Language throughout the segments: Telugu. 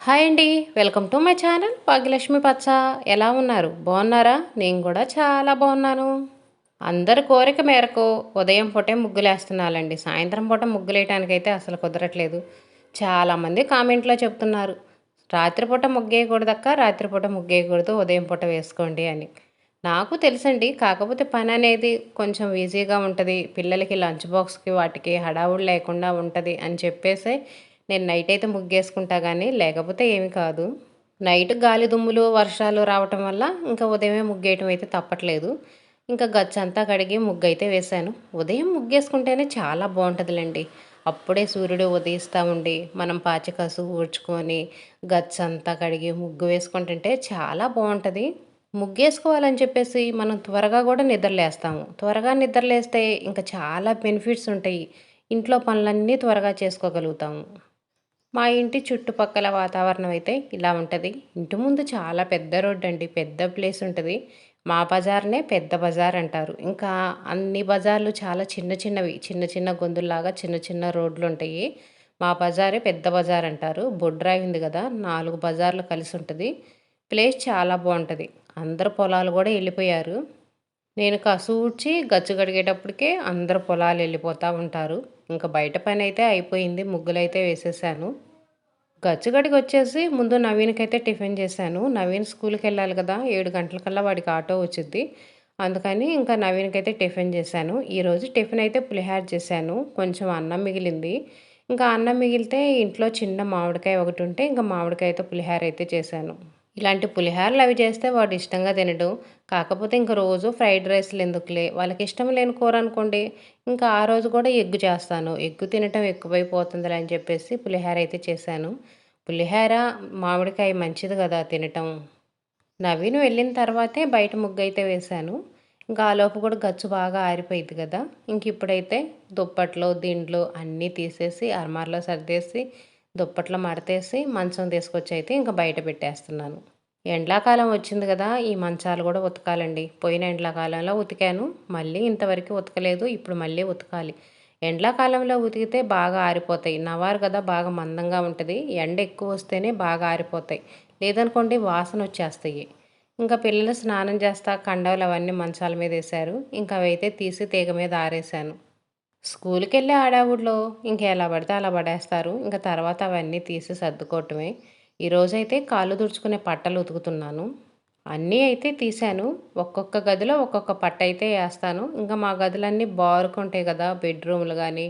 హాయ్ అండి. Welcome to my channel Bhagyalakshmi పచ్చ. ఎలా ఉన్నారు? బాగున్నారా? నేను కూడా చాలా బాగున్నాను. అందరి కోరిక మేరకు ఉదయం పూటే ముగ్గులేస్తున్నాలండి. సాయంత్రం పూట ముగ్గులేయటానికైతే అసలు కుదరట్లేదు. చాలామంది కామెంట్లో చెప్తున్నారు, రాత్రిపూట ముగ్గేయకూడదక్క, రాత్రిపూట ముగ్గేయకూడదు, ఉదయం పూట వేసుకోండి అని. నాకు తెలుసండి, కాకపోతే పని అనేది కొంచెం ఈజీగా ఉంటుంది, పిల్లలకి లంచ్ బాక్స్కి వాటికి హడావుడి లేకుండా ఉంటుంది అని చెప్పేసి నేను నైట్ అయితే ముగ్గేసుకుంటా, కానీ లేకపోతే ఏమి కాదు. నైట్ గాలి దుమ్ములు వర్షాలు రావటం వల్ల ఇంకా ఉదయమే ముగ్గేయటం అయితే తప్పట్లేదు. ఇంకా గచ్చంతా కడిగి ముగ్గు అయితే వేశాను. ఉదయం ముగ్గేసుకుంటేనే చాలా బాగుంటుందిలేండి. అప్పుడే సూర్యుడు ఉదయిస్తూ ఉండి మనం పాచికసు ఊడ్చుకొని గచ్చంతా కడిగి ముగ్గు వేసుకుంటుంటే చాలా బాగుంటుంది. ముగ్గేసుకోవాలని చెప్పేసి మనం త్వరగా కూడా నిద్రలేస్తాము. త్వరగా నిద్రలేస్తే ఇంకా చాలా బెనిఫిట్స్ ఉంటాయి. ఇంట్లో పనులన్నీ త్వరగా చేసుకోగలుగుతాము. మా ఇంటి చుట్టుపక్కల వాతావరణం అయితే ఇలా ఉంటుంది. ఇంటి ముందు చాలా పెద్ద రోడ్డు అండి, పెద్ద ప్లేస్ ఉంటుంది. మా బజార్నే పెద్ద బజార్ అంటారు. ఇంకా అన్ని బజార్లు చాలా చిన్న చిన్నవి, చిన్న చిన్న గొంతుల్లాగా చిన్న చిన్న రోడ్లు ఉంటాయి. మా బజారే పెద్ద బజార్ అంటారు. బొడ్రాయి ఉంది కదా, 4 బజార్లు కలిసి ఉంటుంది. ప్లేస్ చాలా బాగుంటుంది. అందరు పొలాలు కూడా వెళ్ళిపోయారు. నేను కసూడ్చి గచ్చు కడిగేటప్పటికే అందరు పొలాలు వెళ్ళిపోతూ ఉంటారు. ఇంకా బయట పని అయితే అయిపోయింది, ముగ్గులైతే వేసేసాను. గచ్చు కడిగి వచ్చేసి ముందు నవీన్కైతే టిఫిన్ చేశాను. నవీన్ స్కూల్కి వెళ్ళాలి కదా, 7 గంటలకల్లా వాడికి ఆటో వచ్చింది. అందుకని ఇంకా నవీన్కైతే టిఫిన్ చేశాను. ఈరోజు టిఫిన్ అయితే పులిహార చేశాను. కొంచెం అన్నం మిగిలింది. ఇంకా అన్నం మిగిలితే ఇంట్లో చిన్న మామిడికాయ ఒకటి ఉంటే ఇంకా మామిడికాయతో పులిహార అయితే చేశాను. ఇలాంటి పులిహారలు అవి చేస్తే వాడు ఇష్టంగా తినడు. కాకపోతే ఇంక రోజు ఫ్రైడ్ రైస్లు ఎందుకులే, వాళ్ళకి ఇష్టం లేని కూర అనుకోండి, ఇంకా ఆ రోజు కూడా ఎగ్గు చేస్తాను. ఎగ్గు తినటం ఎక్కువైపోతుందిలే అని చెప్పేసి పులిహార అయితే చేశాను. పులిహార మామిడికాయ మంచిది కదా తినటం. నవీన్ వెళ్ళిన తర్వాతే బయట ముగ్గు అయితే వేశాను. ఇంకా ఆలోపు కూడా గచ్చు బాగా ఆరిపోయింది కదా. ఇంక ఇప్పుడైతే దుప్పట్లు దిండ్లు అన్నీ తీసేసి అర్మార్లో సర్దేసి దుప్పట్లో మడతేసి మంచం తీసుకొచ్చి అయితే ఇంకా బయట పెట్టేస్తున్నాను. ఎండాకాలం వచ్చింది కదా, ఈ మంచాలు కూడా ఉతకాలండి. పోయిన ఎండాకాలంలో ఉతికాను, మళ్ళీ ఇంతవరకు ఉతకలేదు. ఇప్పుడు మళ్ళీ ఉతకాలి. ఎండాకాలంలో ఉతికితే బాగా ఆరిపోతాయి. నవారు కదా, బాగా మందంగా ఉంటుంది. ఎండ ఎక్కువ వస్తేనే బాగా ఆరిపోతాయి, లేదనుకోండి వాసన వచ్చేస్తాయి. ఇంకా పిల్లలు స్నానం చేస్తా కండవలు అవన్నీ మంచాల మీద వేశారు. ఇంకా అవైతే తీసి తీగ మీద ఆరేశాను. స్కూల్కి వెళ్ళే హడావుడిలో ఇంకా ఎలా పడితే అలా పడేస్తారు. ఇంకా తర్వాత అవన్నీ తీసి సర్దుకోవటమే. ఈరోజైతే కాళ్ళు తుడుచుకునే పట్టలు ఉతుకుతున్నాను. అన్నీ అయితే తీశాను. ఒక్కొక్క గదిలో ఒక్కొక్క పట్ట అయితే వేస్తాను. ఇంకా మా గదులన్నీ బారుకుంటాయి కదా, బెడ్రూమ్లు కానీ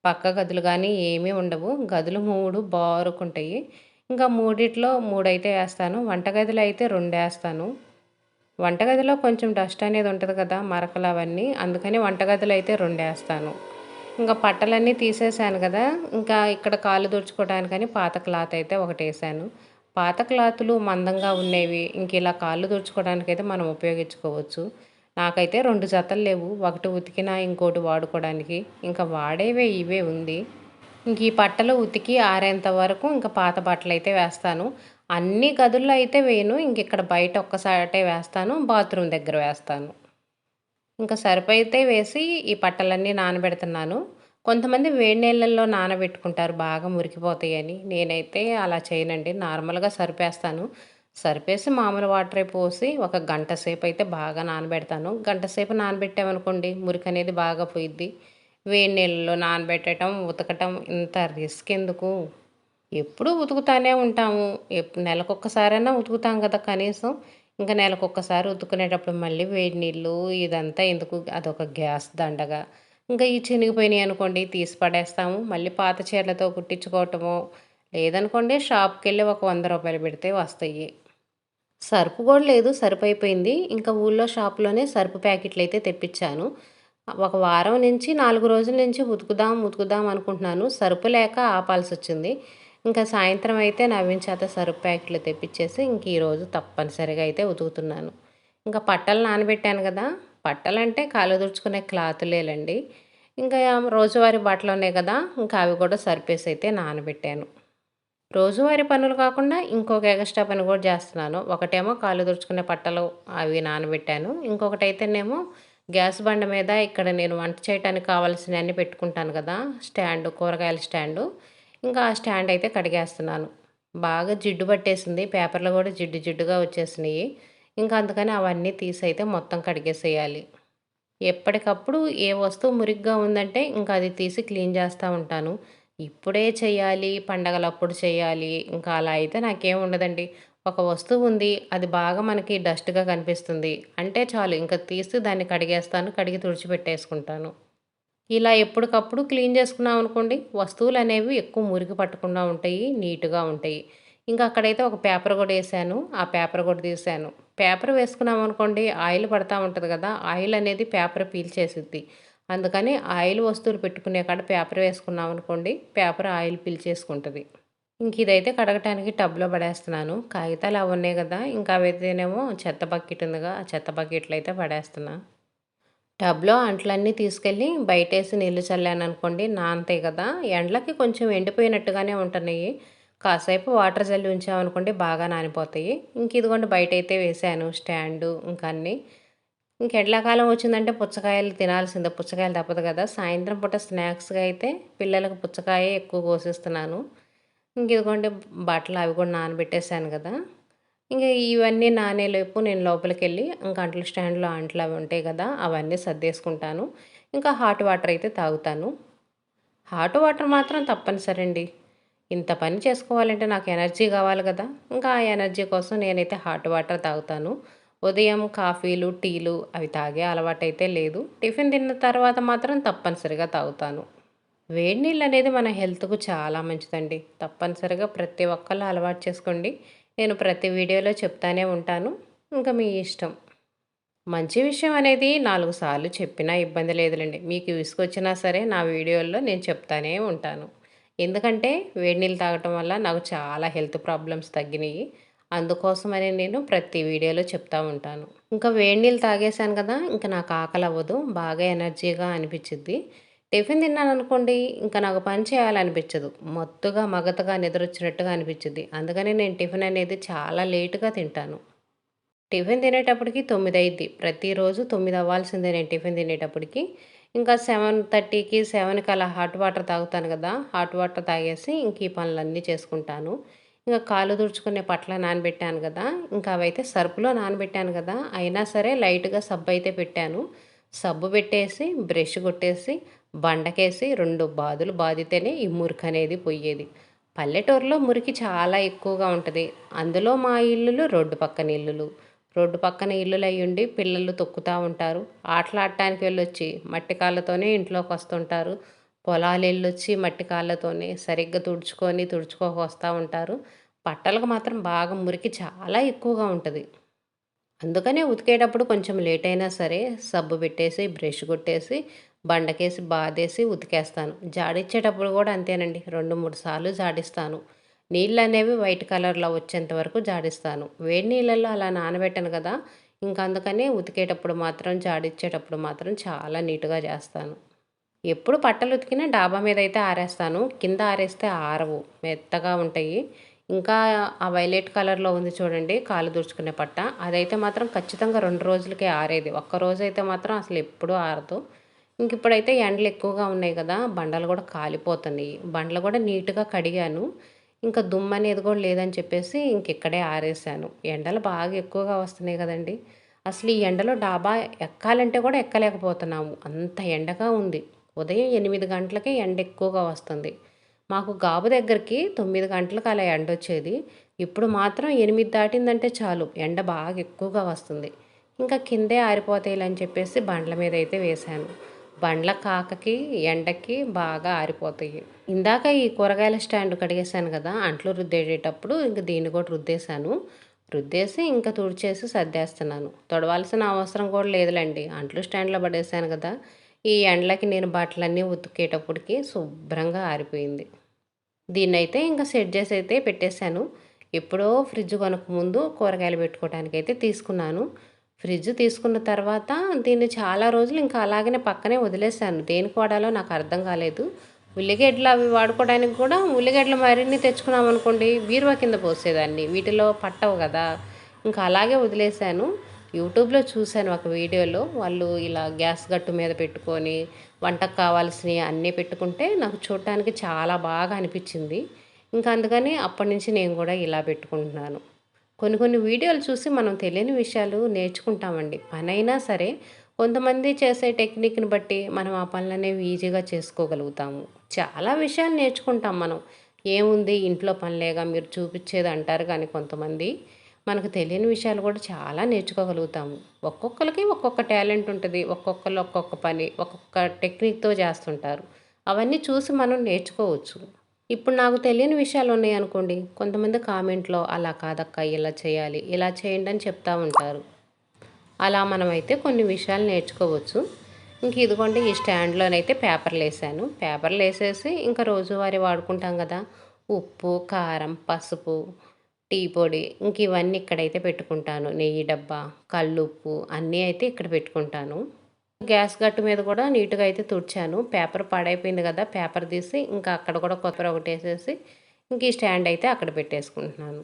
పక్క గదులు కానీ ఏమీ ఉండవు. గదులు 3 బారుకుంటాయి. ఇంకా మూడిట్లో 3 అయితే వేస్తాను. వంటగదిలో అయితే 2 వేస్తాను. వంటగదిలో కొంచెం డస్ట్ అనేది ఉంటుంది కదా, మరకలు అవన్నీ, అందుకని వంటగదిలో అయితే 2 వేస్తాను. ఇంకా పట్టలన్నీ తీసేసాను కదా, ఇంకా ఇక్కడ కాళ్ళు తుడుచుకోవడానికని పాత క్లాత్ అయితే ఒకటి వేసాను. పాత క్లాతులు మందంగా ఉండేవి ఇంక ఇలా కాళ్ళు తుడుచుకోవడానికైతే మనం ఉపయోగించుకోవచ్చు. నాకైతే 2 జతలు లేవు, ఒకటి ఉతికినా ఇంకోటి వాడుకోవడానికి. ఇంకా వాడేవే ఇవే ఉంది. ఇంక ఈ బట్టలు ఉతికి ఆరేంత వరకు ఇంకా పాత బట్టలు అయితే వేస్తాను. అన్ని గదుల్లో అయితే వేయను, ఇంక ఇక్కడ బయట ఒక్కసాటే వేస్తాను, బాత్రూమ్ దగ్గర వేస్తాను. ఇంకా సరిపైతే వేసి ఈ బట్టలన్నీ నానబెడుతున్నాను. కొంతమంది వేడి నీళ్ళల్లో నానబెట్టుకుంటారు బాగా మురికిపోతాయని. నేనైతే అలా చేయనండి, నార్మల్గా సరిపేస్తాను. సరిపేసి మామూలు వాటరే పోసి ఒక గంట సేపు అయితే బాగా నానబెడతాను. గంట సేపు నానబెట్టామనుకోండి మురికి అనేది బాగా పోయిద్ది. వేడి నీళ్ళలో నానబెట్టడం ఉతకటం ఇంత రిస్క్ ఎందుకు? ఎప్పుడూ ఉతుకుతానే ఉంటాము. నెలకొక్కసారైనా ఉతుకుతాం కదా కనీసం. ఇంకా నెలకొక్కసారి ఉతుకునేటప్పుడు మళ్ళీ వేడి నీళ్ళు ఇదంతా ఎందుకు? అదొక గ్యాస్ దండగ. ఇంకా ఈ చినిగిపోయినాయి అనుకోండి తీసి పడేస్తాము. మళ్ళీ పాత చీరలతో కుట్టించుకోవటమో, లేదనుకోండి షాప్‌కెళ్ళి ఒక రూ. 100 పెడితే వస్తాయి. సరుపు కూడా లేదు, సరుపయిపోయింది. ఇంకా ఊళ్ళో షాప్‌లోనే సరుపు ప్యాకెట్లయితే తెప్పిచ్చాను. ఒక వారం నుంచి 4 రోజుల నుంచి ఉతుకుదాం, ఉతుకుదాం అనుకుంటున్నాను. సరుపు లేక ఆపాల్సొచ్చింది. ఇంకా సాయంత్రం అయితే నవీన్ చేత సరుపు ప్యాకెట్లు తెప్పిచ్చేసి ఇంక ఈరోజు తప్పనిసరిగా అయితే ఉతుకుతున్నాను. ఇంకా బట్టలు నానబెట్టాను కదా, బట్టలంటే కాళ్ళు తుడుచుకునే క్లాతులేలండి. ఇంకా రోజువారీ బట్టలున్నాయి కదా, ఇంకా అవి కూడా సరిపేసి అయితే నానబెట్టాను. రోజువారీ పనులు కాకుండా ఇంకొక ఎగస్ట్రా పని కూడా చేస్తున్నాను. ఒకటేమో కాళ్ళు తుడుచుకునే పట్టలు అవి నానబెట్టాను. ఇంకొకటైతేనేమో గ్యాస్ బండ మీద ఇక్కడ నేను వంట చేయటానికి కావాల్సినవన్నీ పెట్టుకుంటాను కదా, స్టాండు, కూరగాయల స్టాండు. ఇంకా ఆ స్టాండ్ అయితే కడిగేస్తున్నాను. బాగా జిడ్డు పట్టేసింది. పేపర్‌లో కూడా జిడ్డు జిడ్డుగా వచ్చేసినాయి. ఇంకా అందుకని అవన్నీ తీసైతే మొత్తం కడిగేసేయాలి. ఎప్పటికప్పుడు ఏ వస్తువు మురికిగా ఉందంటే ఇంకా అది తీసి క్లీన్ చేస్తూ ఉంటాను. ఇప్పుడే చేయాలి, పండగలప్పుడు చేయాలి, ఇంకా అలా అయితే నాకేం ఉండదండి. ఒక వస్తువు ఉంది, అది బాగా మనకి డస్ట్‌గా కనిపిస్తుంది అంటే చాలు ఇంక తీసి దాన్ని కడిగేస్తాను. కడిగి తుడిచిపెట్టేసుకుంటాను. ఇలా ఎప్పటికప్పుడు క్లీన్ చేసుకున్నామనుకోండి, వస్తువులనేవి ఎక్కువ మురికి పట్టకుండా ఉంటాయి, నీట్‌గా ఉంటాయి. ఇంకా అక్కడైతే ఒక పేపర్ కూడా ఏసాను. ఆ పేపర్ కూడా తీశాను. పేపర్ వేసుకున్నామనుకోండి, ఆయిల్ పడతా ఉంటది కదా! ఆయిల్ అనేది పేపర్ పీల్చేసిద్ది. అందుకని ఆయిల్ వస్తువులు పెట్టుకునే కాడ పేపర్ వేసుకున్నామనుకోండి, పేపర్ ఆయిల్ పీల్చేసుకుంటది. ఇంక ఇదైతే కడగటానికి టబ్‌లో పడేస్తున్నాను. కాగితాలు అవి ఉన్నాయి కదా! ఇంకా అవైతేనేమో చెత్త బకెట్ ఉందిగా, ఆ చెత్త బకెట్‌లో అయితే పడేస్తున్నా. టబ్‌లో అంట్లన్నీ తీసుకెళ్ళి బయటేసి నీళ్లు చల్లాననుకోండి నానతాయి కదా! ఎండలకి కొంచెం ఎండిపోయినట్టుగానే ఉంటున్నాయి. కాసేపు వాటర్ జల్లి ఉంచామనుకోండి బాగా నానిపోతాయి. ఇంక ఇదిగోండి బయటైతే వేశాను స్టాండు ఇంకా అన్నీ. ఇంక ఎండాకాలం వచ్చిందంటే పుచ్చకాయలు తినాల్సిందే. పుచ్చకాయలు తప్పదు కదా! సాయంత్రం పూట స్నాక్స్‌గా అయితే పిల్లలకు పుచ్చకాయే ఎక్కువ కోసిస్తున్నాను. ఇంక ఇదిగోండి బట్టలు అవి కూడా నానబెట్టేసాను కదా! ఇంక ఇవన్నీ నానేలోపు నేను లోపలికెళ్ళి ఇంక అంట్ల స్టాండ్‌లో అంట్లు అవి ఉంటాయి కదా! అవన్నీ సర్దేసుకుంటాను. ఇంకా హాట్ వాటర్ అయితే తాగుతాను. హాట్ వాటర్ మాత్రం తప్పనిసరి అండి. ఇంత పని చేసుకోవాలంటే నాకు ఎనర్జీ కావాలి కదా! ఇంకా ఆ ఎనర్జీ కోసం నేనైతే హాట్ వాటర్ తాగుతాను. ఉదయం కాఫీలు, టీలు అవి తాగే అలవాటైతే లేదు. టిఫిన్ తిన్న తర్వాత మాత్రం తప్పనిసరిగా తాగుతాను. వేడి నీళ్ళనేది మన హెల్త్‌కు చాలా మంచిదండి. తప్పనిసరిగా ప్రతి ఒక్కళ్ళు అలవాటు చేసుకోండి. నేను ప్రతి వీడియోలో చెప్తానే ఉంటాను. ఇంక మీ ఇష్టం. మంచి విషయం అనేది 4 సార్లు చెప్పినా ఇబ్బంది లేదులెండి. మీకు విసుగొచ్చినా సరే నా వీడియోల్లో నేను చెప్తానే ఉంటాను. ఎందుకంటే వేడి నీళ్ళు తాగటం వల్ల నాకు చాలా హెల్త్ ప్రాబ్లమ్స్ తగ్గినియి. అందుకోసమని నేను ప్రతి వీడియోలో చెప్తా ఉంటాను. ఇంకా వేడి నీళ్ళు తాగేసాను కదా! ఇంక నాకు ఆకలవ్వదు. బాగా ఎనర్జీగా అనిపిచ్చిద్ది. టిఫిన్ తిన్నాననుకోండి, ఇంక నాకు పని చేయాలనిపిచ్చదు. మత్తుగా, మగతగా నిద్రొచ్చినట్టుగా అనిపిచ్చిద్ది. అందుకని నేను టిఫిన్ అనేది చాలా లేట్‌గా తింటాను. టిఫిన్ తినేటప్పటికి 9 అయిద్ది. ప్రతిరోజు 9 అవ్వాల్సిందే నేను టిఫిన్ తినేటప్పటికి. ఇంకా 7:30కి, 7కి అలా హాట్ వాటర్ తాగుతాను గదా! హాట్ వాటర్ తాగేసి ఇంక ఈ పనులన్నీ చేసుకుంటాను. ఇంక కాళ్ళు తుడుచుకునే పట్ల నానబెట్టాను గదా! ఇంకా అవైతే సర్ఫ్‌లో నానబెట్టాను గదా! అయినా సరే లైట్‌గా సబ్బయితే పెట్టాను. సబ్బు పెట్టేసి, బ్రష్ కొట్టేసి, బండకేసి 2 బాదులు బాదితేనే ఈ మురికనేది పొయ్యేది. పల్లెటూరులో మురికి చాలా ఎక్కువగా ఉంటది. అందులో మా ఇల్లులు రోడ్డు పక్కన ఇల్లులు. రోడ్డు పక్కన ఇల్లులయ్యుండి పిల్లలు తొక్కుతా ఉంటారు. ఆటలాడటానికి వెళ్ళొచ్చి మట్టి కాళ్ళతోనే ఇంట్లోకొస్తుంటారు. పొలాలెళ్ళొచ్చి మట్టి కాళ్ళతోనే సరిగ్గా తుడుచుకొని, తుడుచుకోక వస్తా ఉంటారు. బట్టలకు మాత్రం బాగా మురికి చాలా ఎక్కువగా ఉంటది. అందుకనే ఉతికేటప్పుడు కొంచెం లేట్ అయినా సరే సబ్బు పెట్టేసి, బ్రష్ కొట్టేసి, బండకేసి బాదేసి ఉతికేస్తాను. జాడిచ్చేటప్పుడు కూడా అంతేనండి. 2, 3 సార్లు జాడిస్తాను. నీళ్ళనేవి వైట్ కలర్‌లో వచ్చేంత వరకు జాడిస్తాను. వేడి నీళ్ళల్లో అలా నానబెట్టాను కదా! ఇంక అందుకనే ఉతికేటప్పుడు మాత్రం, జాడిచ్చేటప్పుడు మాత్రం చాలా నీట్‌గా చేస్తాను. ఎప్పుడు బట్టలు ఉతికినా డాబా మీదయితే ఆరేస్తాను. కింద ఆరేస్తే ఆరవు. మెత్తగా ఉంటాయి. ఇంకా ఆ వైలెట్ కలర్‌లో ఉంది చూడండి కాళ్ళు తుడుచుకునే పట్ట. అదైతే మాత్రం ఖచ్చితంగా 2 రోజులకే ఆరేది. ఒక్క రోజైతే మాత్రం అసలెప్పుడూ ఆరదు. ఇంకిప్పుడైతే ఎండలు ఎక్కువగా ఉన్నాయి కదా! బండలు కూడా కాలిపోతున్నాయి. బండలు కూడా నీట్‌గా కడిగాను. ఇంకా దుమ్మనేది కూడా లేదని చెప్పేసి ఇంకిక్కడే ఆరేశాను. ఎండలు బాగా ఎక్కువగా వస్తున్నాయి కదండీ! అసలు ఈ ఎండలో డాబా ఎక్కాలంటే కూడా ఎక్కలేకపోతున్నాము. అంత ఎండగా ఉంది. ఉదయం 8 గంటలకే ఎండ ఎక్కువగా వస్తుంది. మాకు గాబు దగ్గరికి 9 గంటలకు అలా ఎండొచ్చేది. ఇప్పుడు మాత్రం 8 దాటిందంటే చాలు ఎండ బాగా ఎక్కువగా వస్తుంది. ఇంకా కిందే ఆరిపోతాయిలని చెప్పేసి బండ్ల మీద అయితే వేశాను. బండ్ల కాకకి, ఎండకి బాగా ఆరిపోతాయి. ఇందాక ఈ కూరగాయల స్టాండ్ కడిగేశాను కదా! అంట్లు రుద్దేటప్పుడు ఇంక దీన్ని కూడా రుద్దేశాను. రుద్దేసి ఇంకా తుడిచేసి సర్దేస్తున్నాను. తొడవాల్సిన అవసరం కూడా లేదులెండి. అంట్లు స్టాండ్‌లో పడేశాను కదా! ఈ ఎండలకి నేను బట్టలన్నీ ఉతికేటప్పటికి శుభ్రంగా ఆరిపోయింది. దీన్నైతే ఇంకా సెట్ చేసైతే పెట్టేశాను. ఎప్పుడో ఫ్రిడ్జ్ కొనకముందు కూరగాయలు పెట్టుకోవడానికైతే తీసుకున్నాను. ఫ్రిడ్జ్ తీసుకున్న తర్వాత దీన్ని చాలా రోజులు ఇంకా అలాగనే పక్కనే వదిలేశాను. దేనికి వాడాలో నాకు అర్థం కాలేదు. ఉల్లిగడ్డలు అవి వాడుకోవడానికి కూడా ఉల్లిగడ్డలు మరిన్ని తెచ్చుకున్నామనుకోండి బీరువా కింద పోసేదాన్ని. వీటిలో పట్టవు కదా! ఇంకా అలాగే వదిలేశాను. యూట్యూబ్‌లో చూశాను ఒక వీడియోలో. వాళ్ళు ఇలా గ్యాస్ గట్టు మీద పెట్టుకొని వంటకు కావాల్సినయి అన్నీ పెట్టుకుంటే నాకు చూడటానికి చాలా బాగా అనిపిచ్చింది. ఇంకా అందుకని అప్పటి నుంచి నేను కూడా ఇలా పెట్టుకుంటున్నాను. కొన్ని కొన్ని వీడియోలు చూసి మనం తెలియని విషయాలు నేర్చుకుంటామండి. పనైనా సరే కొంతమంది చేసే టెక్నిక్‌ని బట్టి మనం ఆ పనులనేవి ఈజీగా చేసుకోగలుగుతాము. చాలా విషయాలు నేర్చుకుంటాం మనం. ఏముంది ఇంట్లో పనిలేగా మీరు చూపిచ్చేది అంటారు కానీ కొంతమంది, మనకు తెలియని విషయాలు కూడా చాలా నేర్చుకోగలుగుతాము. ఒక్కొక్కళ్ళకి ఒక్కొక్క టాలెంట్ ఉంటది. ఒక్కొక్కళ్ళు ఒక్కొక్క పని, ఒక్కొక్క టెక్నిక్‌తో చేస్తుంటారు. అవన్నీ చూసి మనం నేర్చుకోవచ్చు. ఇప్పుడు నాకు తెలియని విషయాలున్నాయనుకోండి, కొంతమంది కామెంట్‌లో అలా కాదక్కా ఇలా చేయాలి, ఇలా చేయండి అని చెప్తా ఉంటారు. అలా మనమైతే కొన్ని విషయాలు నేర్చుకోవచ్చు. ఇంక ఇదిగోండి ఈ స్టాండ్‌లోనైతే పేపర్‌లేసాను. పేపర్‌లేసేసి ఇంకా రోజువారీ వాడుకుంటాం గదా! ఉప్పు, కారం, పసుపు, టీ పొడి ఇంక ఇవన్నీ ఇక్కడైతే పెట్టుకుంటాను. నెయ్యి డబ్బా, కల్లుప్పు అన్నీ అయితే ఇక్కడ పెట్టుకుంటాను. గ్యాస్ గట్టు మీద కూడా నీట్‌గా అయితే తుడిచాను. పేపర్ పాడైపోయింది గదా! పేపర్ తీసి ఇంకా అక్కడ కూడా కొత్త పేపర్ ఒకటేసేసి ఇంక ఈ స్టాండ్ అయితే అక్కడ పెట్టేసుకుంటున్నాను.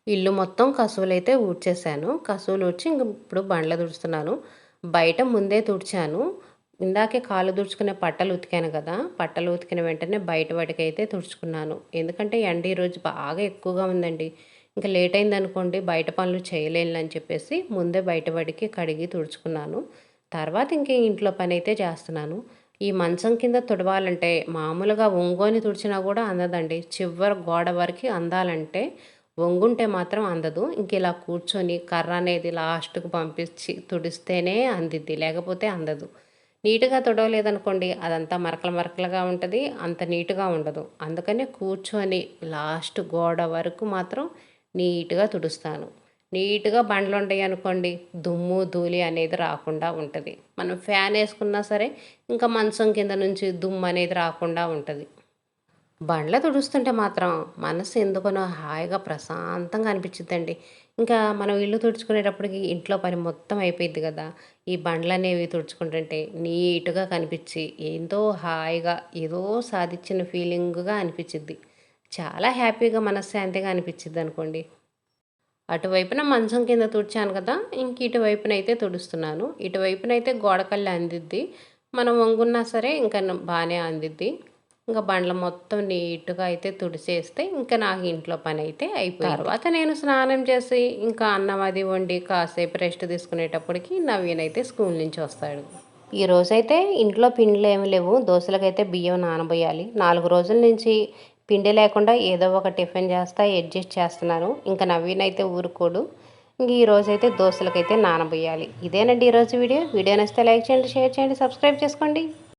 ఇల్లు మొత్తం కసువులైతే ఊడ్చేశాను. కసువులు ఊడ్చి ఇంక ఇప్పుడు బండ్లు తుడుస్తున్నాను. బయట ముందే తుడిచాను. ఇందాకే కాళ్ళు తుడుచుకునే పట్టలు ఉతికాను కదా! పట్టలు ఉతికిన వెంటనే బయట వాటికైతే తుడుచుకున్నాను. ఎందుకంటే ఎండ ఈరోజు బాగా ఎక్కువగా ఉందండి. ఇంక లేట్ అయిందనుకోండి బయట పనులు చేయలేనులే చెప్పేసి ముందే బయట వాటికి కడిగి తుడుచుకున్నాను. తర్వాత ఇంక ఇంట్లో పనైతే చేస్తున్నాను. ఈ మంచం కింద తుడవాలంటే మామూలుగా ఒంగోని తుడిచినా కూడా అందదండి. చివరి గోడ వరకి అందాలంటే వంగుంటే మాత్రం అందదు. ఇంక ఇలా కూర్చొని కర్ర అనేది లాస్ట్‌కి పంపించి తుడిస్తేనే అందిద్ది. లేకపోతే అందదు. నీట్‌గా తుడవలేదనుకోండి అదంతా మరకలు మరకలుగా ఉంటది. అంత నీట్‌గా ఉండదు. అందుకనే కూర్చొని లాస్ట్ గోడ వరకు మాత్రం నీట్‌గా తుడుస్తాను. నీట్‌గా బండ్లుంటాయనుకోండి దుమ్ము, ధూళి అనేది రాకుండా ఉంటది. మనం ఫ్యాన్ ఏసుకున్నా సరే ఇంకా మంచం కింద నుంచి దుమ్ము అనేది రాకుండా ఉంటది. బండ్ల తుడుస్తుంటే మాత్రం మనసు ఎందుకనో హాయిగా ప్రశాంతంగా అనిపించిద్దండి. ఇంకా మనం ఇల్లు తుడుచుకునేటప్పటికి ఇంట్లో పని మొత్తం అయిపోయిద్ది కదా! ఈ బండ్లనేవి తుడుచుకుంటుంటే నీట్‌గా కనిపించి ఎంతో హాయిగా ఏదో సాధించిన ఫీలింగ్‌గా అనిపించిద్ది. చాలా హ్యాపీగా మనశ్శాంతిగా అనిపించిద్దనుకోండి. అటువైపున మంచం కింద తుడిచాను కదా! ఇంక ఇటువైపునైతే తుడుస్తున్నాను. ఇటువైపునైతే గోడకల్లి అందిద్ది. మనం వంగున్నా సరే ఇంక బానే అందిద్ది. ఇంక బండ్లు మొత్తం నీట్‌గా అయితే తుడిచేస్తే ఇంక నాకు ఇంట్లో పనైతే అయిపోయింది. తర్వాత నేను స్నానం చేసి ఇంకా అన్నం అది వండి కాసేపు రెస్ట్ తీసుకునేటప్పటికి నవీన్ అయితే స్కూల్ నుంచి వస్తాడు. ఈరోజైతే ఇంట్లో పిండిలేమి లేవు. దోసలకైతే బియ్యం నానబోయాలి. 4 రోజుల నుంచి పిండి లేకుండా ఏదో ఒక టిఫిన్ చేస్తా అడ్జస్ట్ చేస్తున్నాను. ఇంకా నవీన్ అయితే ఊరుకోడు. ఇంక ఈరోజైతే దోసలకైతే నానబోయాలి. ఇదేనండి ఈరోజు వీడియో. వీడియో నచ్చితే లైక్ చేయండి, షేర్ చేయండి, సబ్స్క్రైబ్ చేసుకోండి.